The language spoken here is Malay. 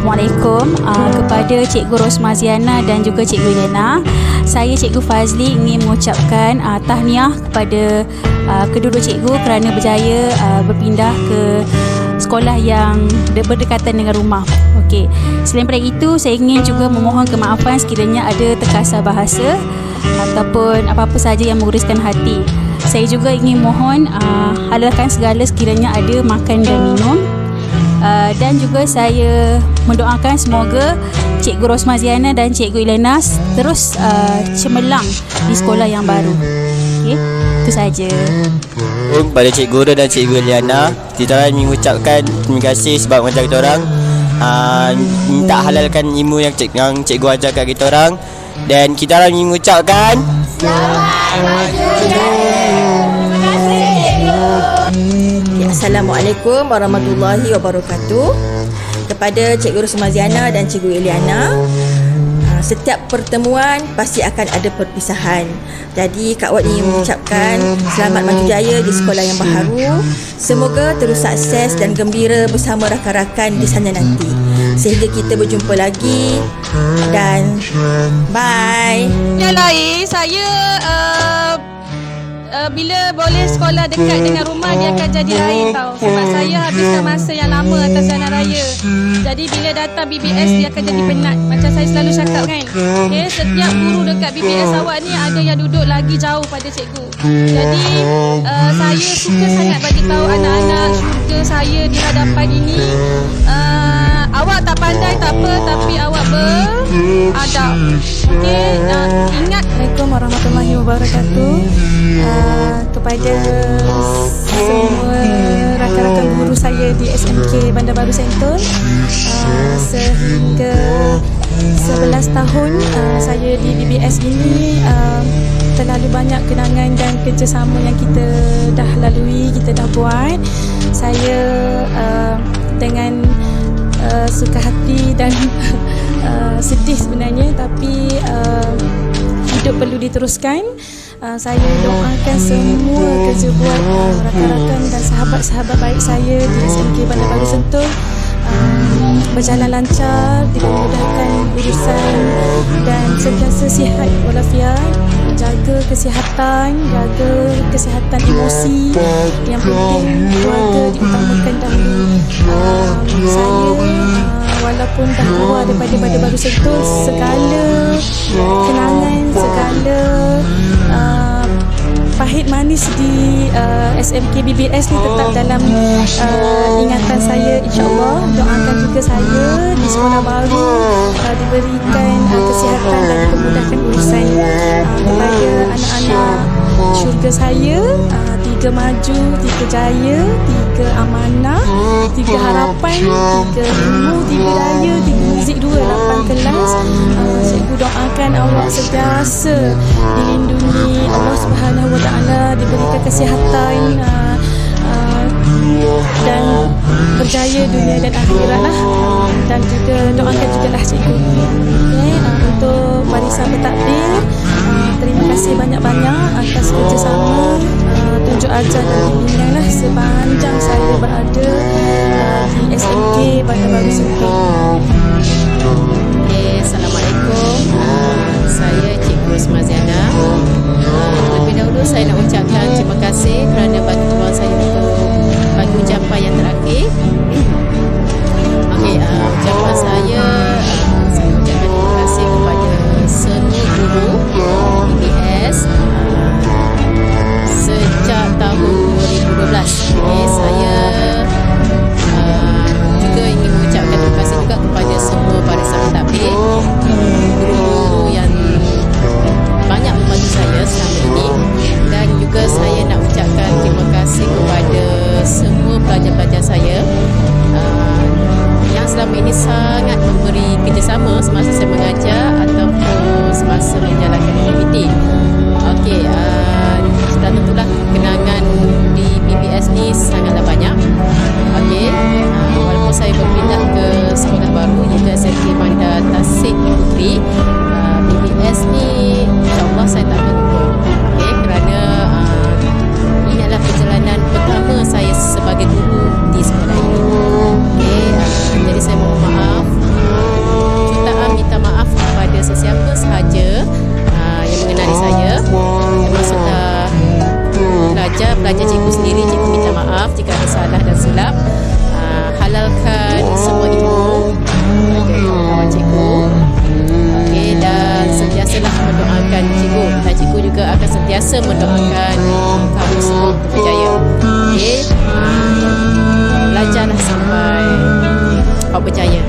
Assalamualaikum kepada Cikgu Rosmaziana dan juga Cikgu Elena. Saya Cikgu Fazli ingin mengucapkan tahniah kepada kedua-dua cikgu kerana berjaya berpindah ke sekolah yang berdekatan dengan rumah. Okey. Selain daripada itu, saya ingin juga memohon kemaafan sekiranya ada terkasar bahasa ataupun apa-apa sahaja yang menguruskan hati. Saya juga ingin mohon halalkan segala sekiranya ada makan dan minum. Dan juga saya mendoakan semoga Cikgu Rosmaziana dan Cikgu Elena terus cemerlang di sekolah yang baru. Okey, itu saja. Kepada Cikgu Guru dan Cikgu Eliana, kita orang mengucapkan terima kasih sebab mengajar kita orang. Minta halalkan ilmu yang cikgu ajar kat kita orang, dan kita orang ingin mengucapkan Assalamualaikum warahmatullahi wabarakatuh. Kepada Cikgu Rosmaziana dan Cikgu Eliana, setiap pertemuan pasti akan ada perpisahan. Jadi Kak Wat ingin mengucapkan selamat maju jaya di sekolah yang baru. Semoga terus sukses dan gembira bersama rakan-rakan di sana nanti. Sehingga kita berjumpa lagi. Dan bye. Yang lain, saya bila boleh sekolah dekat dengan rumah, dia akan jadi lain tau. Sebab saya habiskan masa yang lama atas jalan raya. Jadi bila datang BBS, dia akan jadi penat. Macam saya selalu cakap kan, okay, setiap guru dekat BBS awak ni ada yang duduk lagi jauh pada cikgu. Jadi saya suka sangat bagi tahu anak-anak syurga saya di hadapan ini. Awak tak pandai tak apa, tapi awak beradab. Okey, ingat. Assalamualaikum warahmatullahi wabarakatuh. Kepada semua rakan-rakan guru saya di SMK Bandar Baru Sentul, sehingga 11 tahun saya di BBS ini, terlalu banyak kenangan dan kerjasama yang kita dah lalui, kita dah buat. Saya dengan suka hati dan sedih sebenarnya, tapi hidup perlu diteruskan. Saya doakan semua kerja buat rakan-rakan dan sahabat-sahabat baik saya di SMK Bandar Baru Sentul berjalan lancar, dimudahkan urusan dan sentiasa sihat walafiat. Jaga kesihatan emosi. Yang penting keluarga diutamakan dahulu. Saya walaupun dah keluar daripada Bandar Baru Sentul, segala kenangan, segala pahit manis di SMK BBS ni tetap dalam ingatan saya, insyaAllah. Doakan juga saya di sekolah baru diberikan kesihatan dan dimudahkan urusan. Kepada anak-anak syurga saya, 3 maju, 3 jaya, 3 amanah, 3 harapan, 3 ilmu, 3 daya, 3 muzik 2, 8 kelas. Cikgu doakan awak sentiasa dilindungi Allah Subhanahu Wa Taala, diberikan kesihatan dan berjaya dunia dan akhirat lah. Dan juga doakan jugalah cikgu. Okay, untuk barisan bertakbir, terima kasih banyak-banyak atas kerjasama, tunjuk ajar dan bimbingan lah sepanjang saya berada di SMK Bandar Baru Sentul. Assalamualaikum. Saya Cikgu Rosmaziana. Terlebih dahulu saya nak ucapkan terima kasih kerana bagi peluang saya untuk bagi ucapan yang terakhir. Okey, ucapan saya ucapkan terima kasih kepada semua guru BBS sejak tahun 2012. Saya juga ingin mengucapkan terima kasih juga kepada semua barisan pentadbir, guru-guru yang banyak membantu saya selama ini. Dan juga saya nak ucapkan terima kasih kepada semua pelajar-pelajar saya yang selama ini sangat memberi kerjasama semasa saya mengajar ataupun semasa menjalankan aktiviti. Okey, dan tentulah kenangan di BBS ni sangatlah banyak. Okey, walaupun saya berpindah ke sekolah baru iaitu SMK Bandar Tasik Puteri, BBS ni insyaAllah saya tak akan lupa. Okey, kerana ini adalah perjalanan pertama saya sebagai guru di sekolah ini. Okey, jadi saya mohon maaf sentiasa mendoakan kamu semua berjaya. Okey, belajarlah sampai kau berjaya.